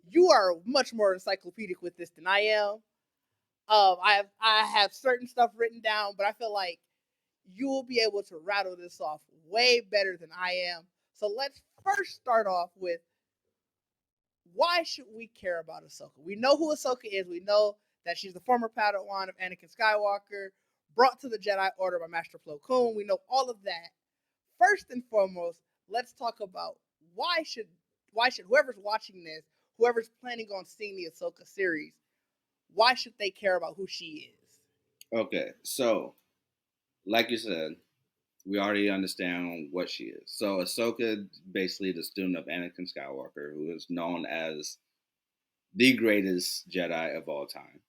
you are much more encyclopedic with this than I am. I have certain stuff written down, but I feel like you will be able to rattle this off way better than I am. So let's first start off with, why should we care about Ahsoka? We know who Ahsoka is. We know that she's the former Padawan of Anakin Skywalker, brought to the Jedi Order by Master Plo Koon. We know all of that. First and foremost, let's talk about why should whoever's watching this, whoever's planning on seeing the Ahsoka series, why should they care about who she is? Okay, so like you said, we already understand what she is. So Ahsoka, basically the student of Anakin Skywalker, who is known as the greatest Jedi of all time.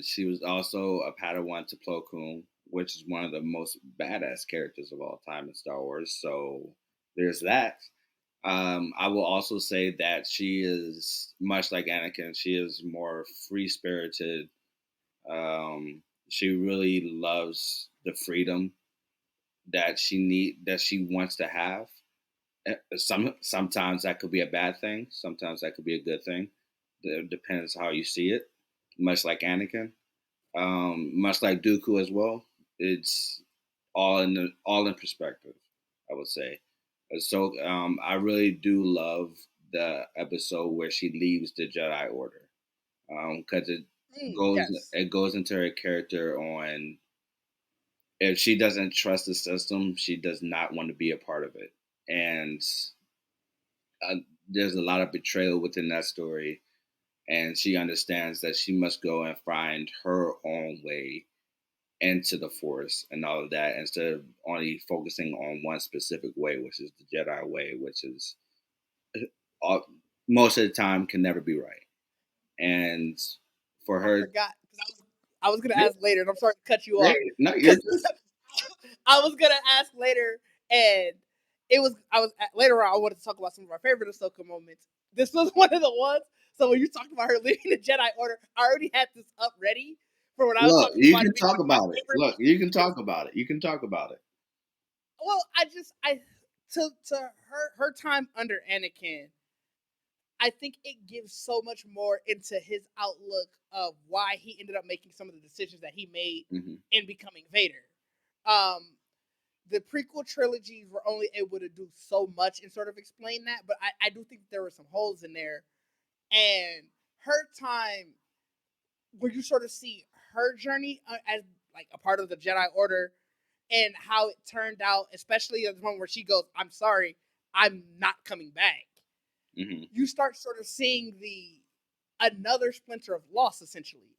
She was also a Padawan to Plo Koon, which is one of the most badass characters of all time in Star Wars. So there's that. I will also say that she is much like Anakin. She is more free spirited. She really loves the freedom that she wants to have. Sometimes that could be a bad thing. Sometimes that could be a good thing. It depends how you see it. Much like Anakin, much like Dooku as well. It's all in perspective, I would say. So I really do love the episode where she leaves the Jedi Order, because Yes. it goes into her character on, if she doesn't trust the system, she does not want to be a part of it, and uh, there's a lot of betrayal within that story, and she understands that she must go and find her own way into the Force and all of that, instead of only focusing on one specific way, which is the Jedi way, which is uh, most of the time can never be right. And for I her, forgot, because I was gonna ask later, and I'm sorry to cut you off. no, you're Because just I was gonna ask later, and later on. I wanted to talk about some of our favorite Ahsoka moments. This was one of the ones. So when you talked about her leaving the Jedi Order, I already had this up ready for when I was look. talking You about it can being talk one of my about it. favorite Look, you can movies. talk about it. You can talk about it. Well, I to her time under Anakin, I think it gives so much more into his outlook of why he ended up making some of the decisions that he made Mm-hmm. in becoming Vader. Um, the prequel trilogies were only able to do so much and sort of explain that, but I do think there were some holes in there. And her time, where you sort of see her journey as like a part of the Jedi Order, and how it turned out, especially the one where she goes, "I'm sorry, I'm not coming back." Mm-hmm. You start sort of seeing the another splinter of loss, essentially.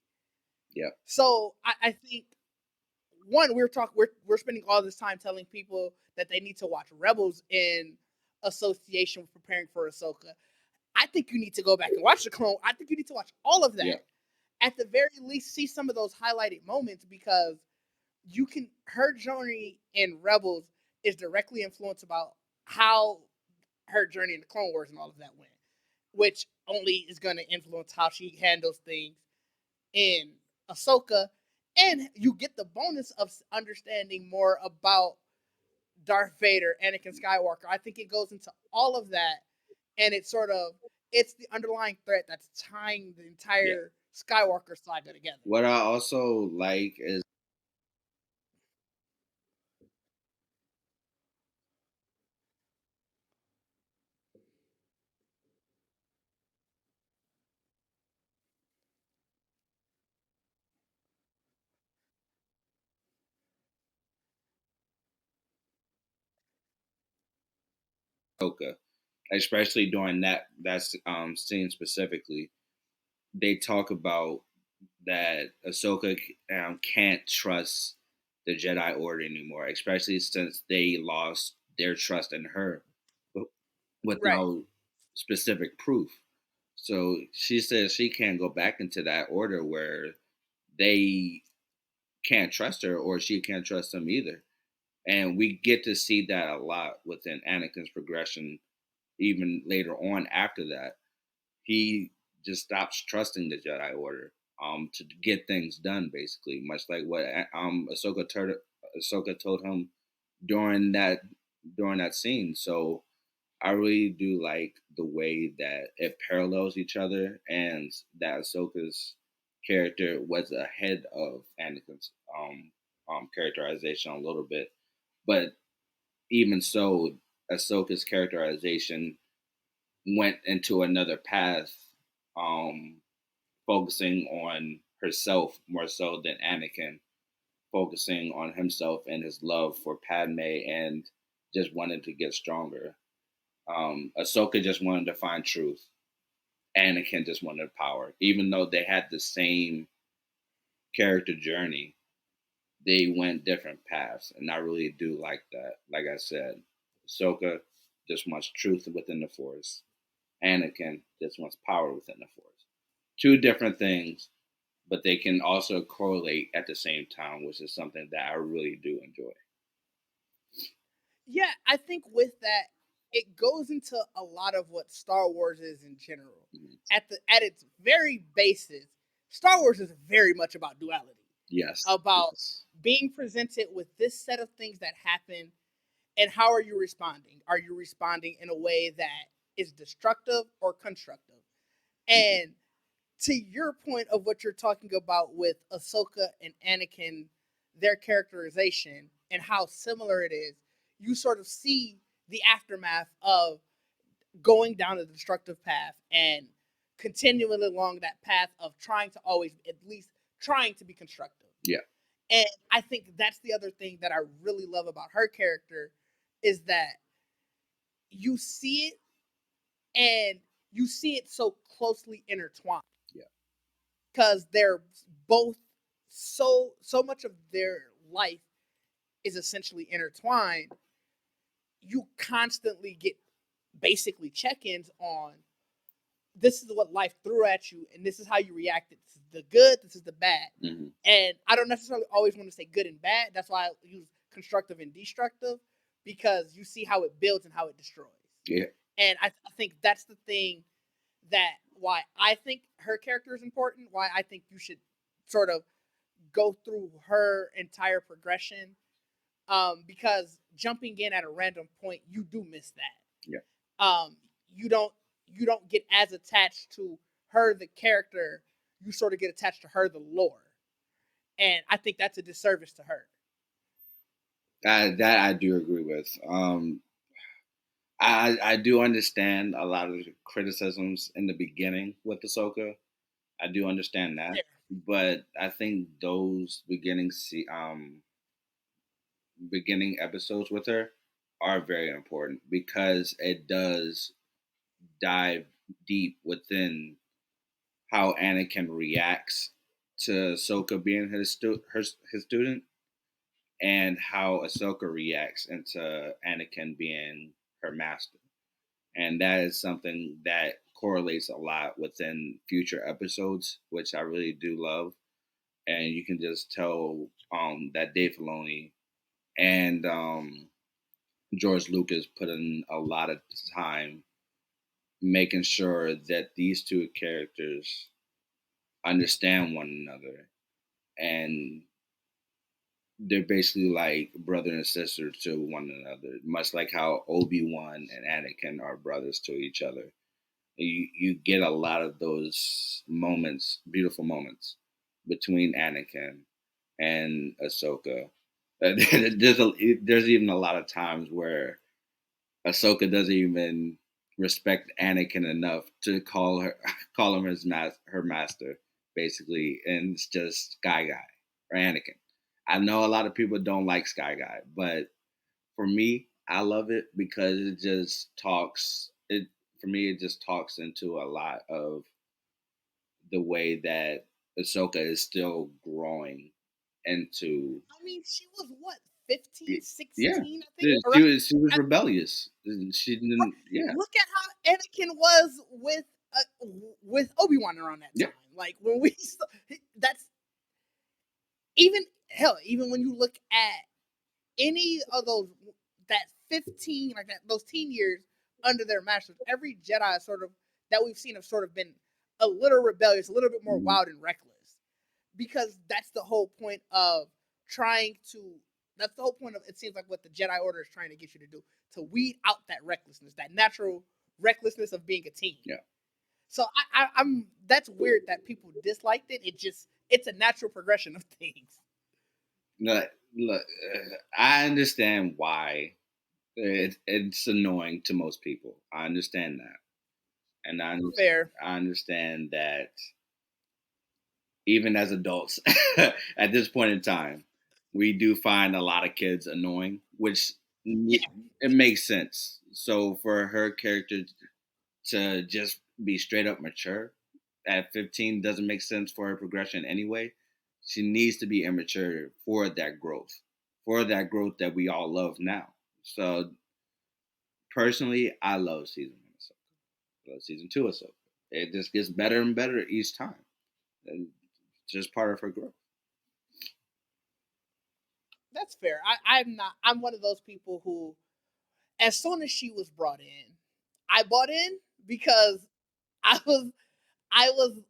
Yeah. So I think one, we're spending all this time telling people that they need to watch Rebels in association with preparing for Ahsoka. I think you need to go back and watch the Clone. I think you need to watch all of that. Yeah. At the very least, see some of those highlighted moments, because her journey in Rebels is directly influenced about how her journey in the Clone Wars and all of that went, which only is going to influence how she handles things in Ahsoka. And you get the bonus of understanding more about Darth Vader, Anakin Skywalker. I think it goes into all of that, and it's the underlying threat that's tying the entire Skywalker saga together. What I also like is Ahsoka, especially during that scene specifically. They talk about that Ahsoka can't trust the Jedi Order anymore, especially since they lost their trust in her with Right. no specific proof. So she says she can't go back into that order where they can't trust her or she can't trust them either. And we get to see that a lot within Anakin's progression, even later on after that. He just stops trusting the Jedi Order to get things done, basically, much like what Ahsoka told him during that scene. So I really do like the way that it parallels each other, and that Ahsoka's character was ahead of Anakin's characterization a little bit, but even so, Ahsoka's characterization went into another path, um, focusing on herself more so than Anakin, focusing on himself and his love for Padme and just wanted to get stronger. Ahsoka just wanted to find truth. Anakin just wanted power. Even though they had the same character journey, they went different paths. And I really do like that. Like I said, Ahsoka just wants truth within the Force. Anakin just wants power within the Force. Two different things, but they can also correlate at the same time, which is something that I really do enjoy. Yeah, I think with that, it goes into a lot of what Star Wars is in general. Mhm. At its very basis, Star Wars is very much about duality. Yes. About Yes. being presented with this set of things that happen, and how are you responding? Are you responding in a way that is destructive or constructive? Mhm. And to your point of what you're talking about with Ahsoka and Anakin, their characterization and how similar it is, you sort of see the aftermath of going down a destructive path and continuing along that path of trying to always, at least trying to be constructive. Yeah. And I think that's the other thing that I really love about her character, is that you see it, and you see it so closely intertwined, Yeah. because they're both so much of their life is essentially intertwined. You constantly get basically check-ins on, this is what life threw at you, and this is how you reacted. This is the good, this is the bad. Mm-hmm. And I don't necessarily always want to say good and bad. That's why I use constructive and destructive, because you see how it builds and how it destroys. Yeah. And I think that's the thing, that why I think her character is important, why I think you should sort of go through her entire progression. Because jumping in at a random point, you do miss that. Yeah. Um, you don't get as attached to her, the character. You sort of get attached to her, the lore, and I think that's a disservice to her. That I do agree with. I do understand a lot of the criticisms in the beginning with Ahsoka. I do understand that. Yeah. but I think those beginning episodes with her are very important because it does dive deep within how Anakin reacts to Ahsoka being his student, and how Ahsoka reacts into Anakin being her master. And that is something that correlates a lot within future episodes, which I really do love. And you can just tell that Dave Filoni and George Lucas put in a lot of time making sure that these two characters understand one another, and they're basically like brother and sister to one another, much like how Obi-Wan and Anakin are brothers to each other. You get a lot of those moments, beautiful moments between Anakin and Ahsoka. There's even a lot of times where Ahsoka doesn't even respect Anakin enough to call him her master, basically, and it's just Sky Guy or Anakin. I know a lot of people don't like Sky Guy, but for me, I love it because it just talks. It for me, it just talks into a lot of the way that Ahsoka is still growing into. I mean, she was what, 15, Yeah, 16, I think, yeah, around. she was rebellious. She didn't. Yeah, Look at how Anakin was with Obi-Wan around that yeah. time. Like when we that's even hell, even when you look at any of those that 15 like that those teen years under their masters, every Jedi sort of that we've seen have sort of been a little rebellious, a little bit more Mhm. wild and reckless. Because that's the whole point of trying to that's the whole point of it seems like what the Jedi Order is trying to get you to do, to weed out that recklessness, that natural recklessness of being a teen. Yeah. So I'm that's weird that people disliked it. It's a natural progression of things. Look, I understand why it's annoying to most people. I understand that, and Fair. I understand that even as adults, at this point in time, we do find a lot of kids annoying, which Yeah. it makes sense. So for her character to just be straight up mature at 15 doesn't make sense for her progression anyway. She needs to be immature for that growth that we all love now. So personally, I love season one of Ahsoka. I love season two of Ahsoka. It just gets better and better each time. And it's just part of her growth. That's fair. I'm one of those people who as soon as she was brought in, I bought in because I was I was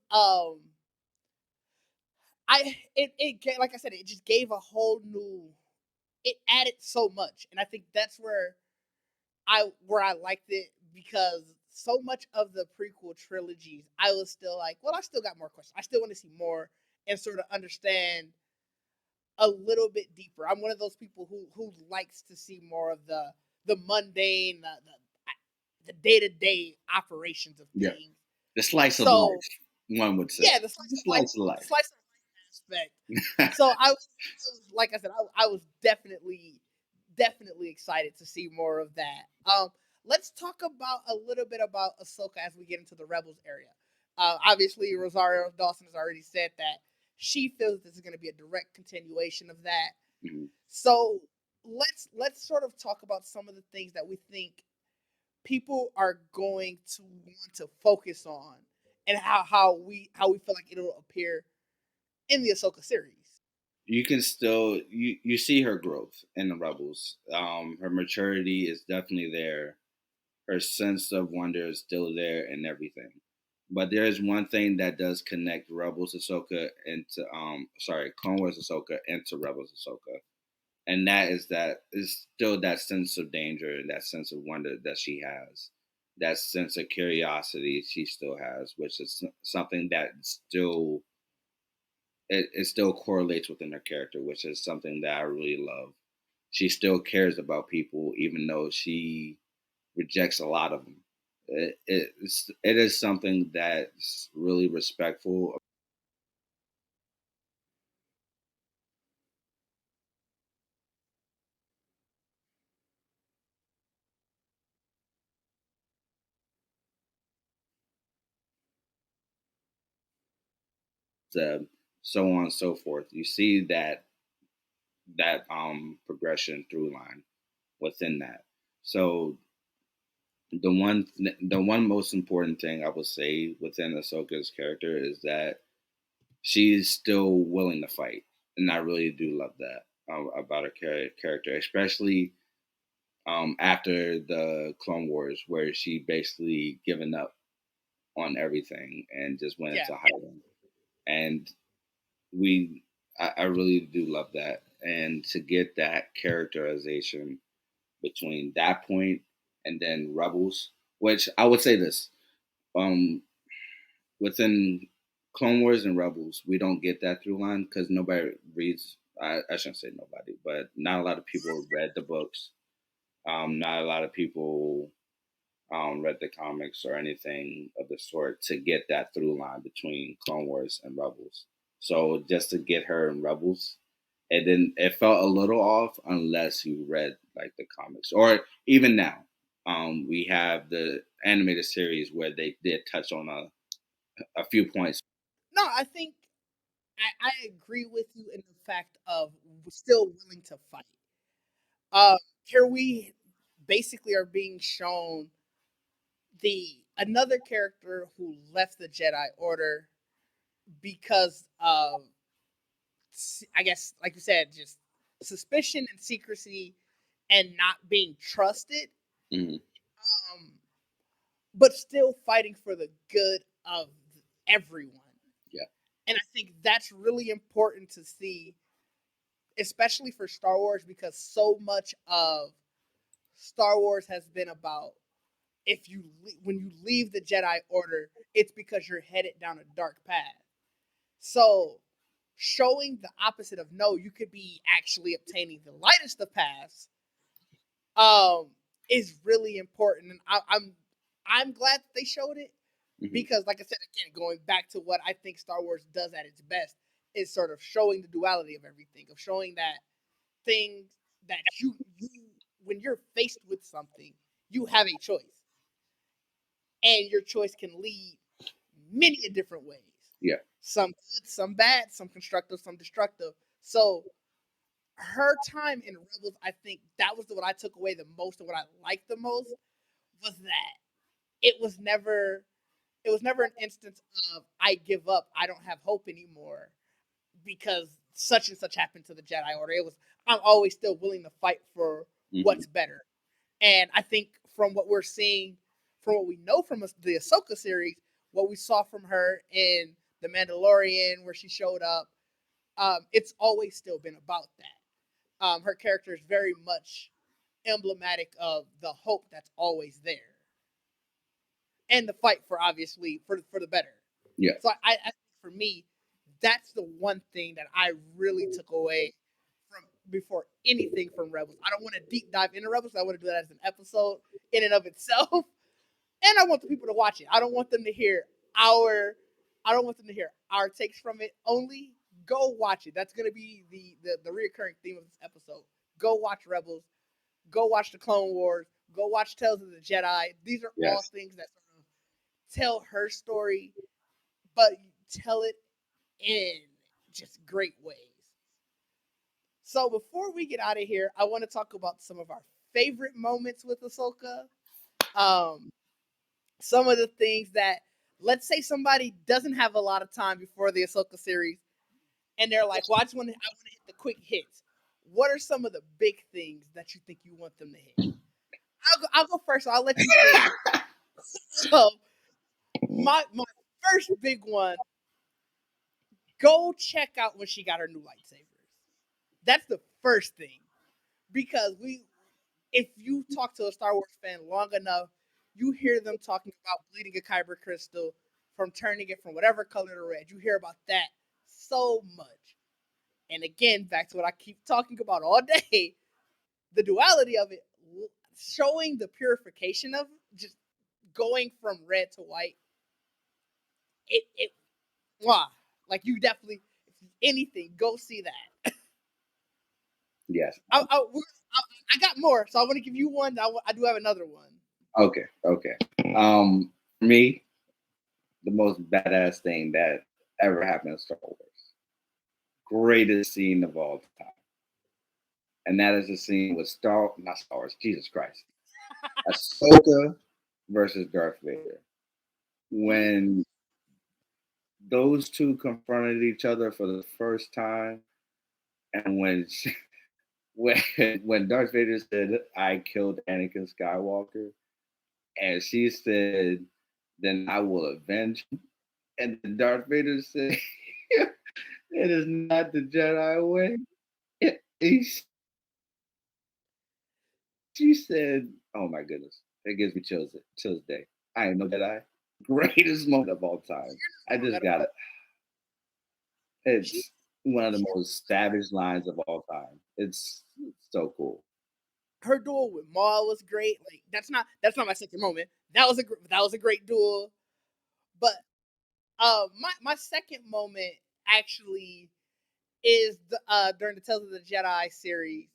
like I said, it just gave a whole new, it added so much. And I think that's where I liked it, because so much of the prequel trilogies, I was still like, well, I still got more questions. I still want to see more and sort of understand a little bit deeper. I'm one of those people who likes to see more of the mundane, the day to day operations of Yeah. things. The slice of So life, one would say. yeah, The slice of life. slice of life aspect. So like I said, I was definitely excited to see more of that. Let's talk about a little bit about Ahsoka as we get into the Rebels area. Obviously, Rosario Dawson has already said that she feels this is going to be a direct continuation of that. Mhm. So let's sort of talk about some of the things that we think people are going to want to focus on, and how we feel like it'll appear in the Ahsoka series. You can still you see her growth in the Rebels. Her maturity is definitely there. Her sense of wonder is still there and everything. But there is one thing that does connect Rebels Ahsoka into Clone Wars Ahsoka into Rebels Ahsoka. And that is still that sense of danger and that sense of wonder that she has. That sense of curiosity she still has, which is something that it still correlates within her character, which is something that I really love. She still cares about people, even though she rejects a lot of them. It is something that's really respectful. to so on and so forth. You see that progression through line within that. So the one most important thing I would say within Ahsoka's character is that she's still willing to fight, and I really do love that about her character, especially after the Clone Wars, where she basically given up on everything and just went into hiding. And I really do love that, and to get that characterization between that point and then Rebels, which I would say this, um, within Clone Wars and Rebels, we don't get that through line because nobody reads. I shouldn't say nobody, but not a lot of people read the books. Not a lot of people read the comics or anything of the sort to get that through line between Clone Wars and Rebels. So just to get her in Rebels, it felt a little off unless you read like the comics or even now. We have the animated series where they did touch on a few points. No, I think I agree with you in the fact of still willing to fight. Here we basically are being shown the another character who left the Jedi Order because of, I guess, like you said, just suspicion and secrecy and not being trusted, Mm-hmm. um, but still fighting for the good of everyone. Yeah. And I think that's really important to see, especially for Star Wars, because so much of Star Wars has been about if you when you leave the Jedi Order, it's because you're headed down a dark path. So showing the opposite of no, you could be actually obtaining the lightest of paths, um, is really important, and I'm glad that they showed it because, like I said again, going back to what I think Star Wars does at its best is sort of showing the duality of everything, of showing that things that you when you're faced with something, you have a choice, and your choice can lead many a different ways. Yeah. Some good, some bad, some constructive, some destructive. So her time in Rebels, I think that was what I took away the most, and what I liked the most was that it was never an instance of I give up, I don't have hope anymore because such and such happened to the Jedi Order. It was I'm always still willing to fight for what's better. And I think from what we're seeing, from what we know from the Ahsoka series, what we saw from her in The Mandalorian, where she showed up, it's always still been about that. Her character is very much emblematic of the hope that's always there, and the fight for obviously for the better. Yeah. So I think for me, that's the one thing that I really took away from before anything from Rebels. I don't want to deep dive into Rebels. I want to do that as an episode in and of itself, and I want the people to watch it. I don't want them to hear our I don't want them to hear our takes from it only. Go watch it. That's going to be the reoccurring theme of this episode. Go watch Rebels. Go watch the Clone Wars. Go watch Tales of the Jedi. These are all things that sort of tell her story, but tell it in just great ways. So before we get out of here, I want to talk about some of our favorite moments with Ahsoka. Um, some of the things that, let's say somebody doesn't have a lot of time before the Ahsoka series, and they're like, "Well, I want to hit the quick hits." What are some of the big things that you think you want them to hit? I'll go first. So I'll let you think. So my first big one, go check out when she got her new lightsabers. That's the first thing, because if you talk to a Star Wars fan long enough, you hear them talking about bleeding a kyber crystal from turning it from whatever color to red. You hear about that so much. And again, back to what I keep talking about all day, the duality of it, showing the purification of just going from red to white. It wow, like you definitely, if anything, go see that. Yes. I got more, so I want to give you one. I do have another one. Okay. For me, the most badass thing that ever happened in Star Wars. Greatest scene of all time. And that is the scene with not Star Wars, Jesus Christ. Ahsoka versus Darth Vader. When those two confronted each other for the first time, and when Darth Vader said, "I killed Anakin Skywalker," and she said, "Then I will avenge him," and then Darth Vader said, "It is not the Jedi way." She said, "Oh my goodness, it gives me chills to this day." I am no Jedi. Greatest moment of all time. I just got it. It's one of the most savage lines of all time. It's so cool. Her duel with Maul was great. Like that's not my second moment. That was a great duel. But my second moment actually is during the Tales of the Jedi series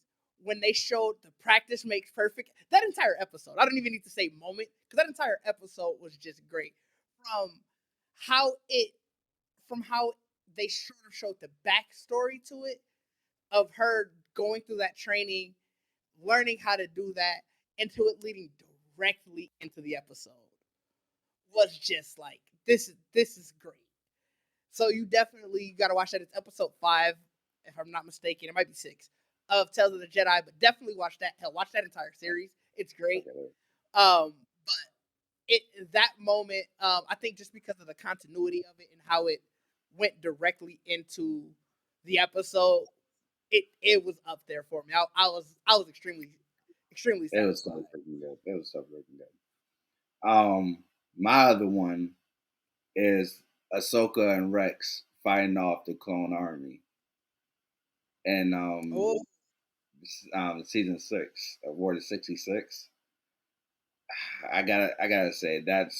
when they showed the practice makes perfect. That entire episode, I don't even need to say moment because that entire episode was just great. From how it, from how they sort of showed the backstory to it of her going through that training, learning how to do that, into it leading directly into the episode was just like this is great. So you definitely got to watch that. It's episode 5, if I'm not mistaken. It might be 6 of Tales of the Jedi, but definitely watch that. Hell, watch that entire series. It's great. But that moment, I think just because of the continuity of it and how it went directly into the episode, it was up there for me. I was extremely sad. It was so freaking good. It was so freaking good. My other one is Ahsoka and Rex fighting off the clone army, and season 6 of War of 66. I gotta say that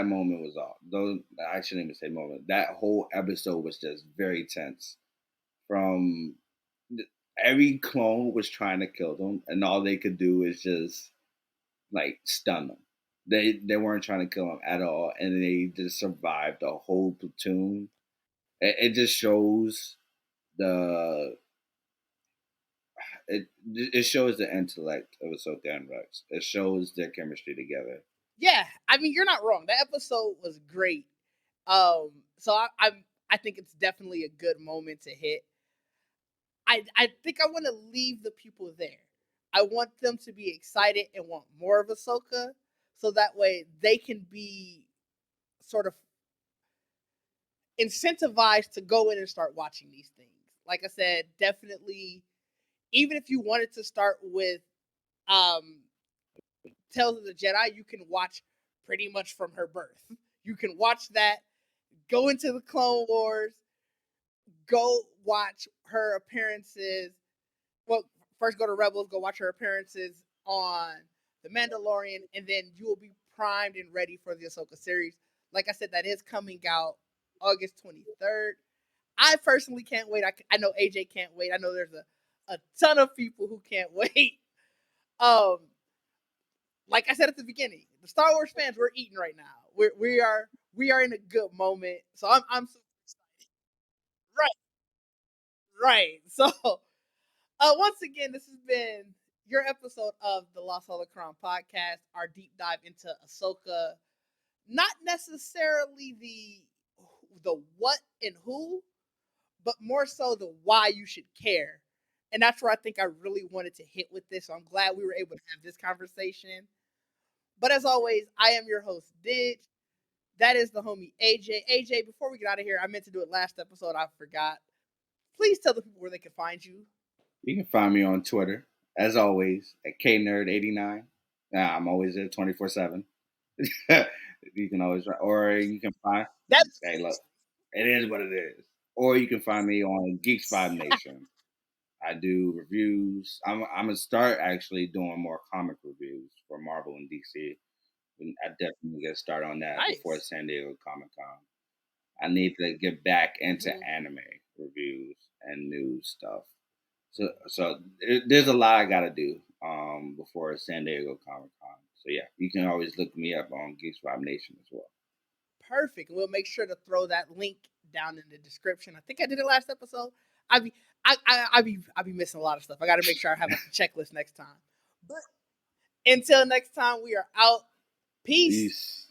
moment was off. Those I shouldn't even say moment. That whole episode was just very tense. From every clone was trying to kill them, and all they could do is just like stun them. They weren't trying to kill them at all, and they just survived a whole platoon. It just shows the it shows the intellect of Ahsoka and Rex. It shows their chemistry together. Yeah, I mean you're not wrong. That episode was great. So I think it's definitely a good moment to hit. I think I want to leave the people there. I want them to be excited and want more of Ahsoka, so that way they can be sort of incentivized to go in and start watching these things. Like I said, definitely, even if you wanted to start with um, Tales of the Jedi, you can watch pretty much from her birth. You can watch that, go into the Clone Wars, go watch her appearances. Well, first go to Rebels, go watch her appearances on The Mandalorian, and then you will be primed and ready for the Ahsoka series. Like I said, that is coming out August 23rd. I personally can't wait. I know AJ can't wait. I know there's a ton of people who can't wait. Um, like I said at the beginning, the Star Wars fans, we're eating right now. We are in a good moment. So I'm super excited. Right, right. So once again, this has been your episode of the Lost Holocron podcast, our deep dive into Ahsoka. Not necessarily the what and who, but more so the why you should care. And that's where I think I really wanted to hit with this. So I'm glad we were able to have this conversation. But as always, I am your host, Didge. That is the homie AJ. AJ, before we get out of here, I meant to do it last episode. I forgot. Please tell the people where they can find you. You can find me on Twitter, as always, at KNerd89. I'm always there 24/7. You can always, or you can find. That's Hey, look, it is what it is. Or you can find me on GeeksetPodcast. I do reviews. I'm gonna start actually doing more comic reviews for Marvel and DC. And I definitely get started on that before San Diego Comic Con. I need to get back into anime reviews and news stuff. So there's a lot I gotta do before San Diego Comic Con. So yeah, you can always look me up on Geeks Vibe Nation as well. perfect. And we'll make sure to throw that link down in the description. I think I did it last episode. I be missing a lot of stuff. I got to make sure I have a checklist next time. But until next time, we are out. Peace.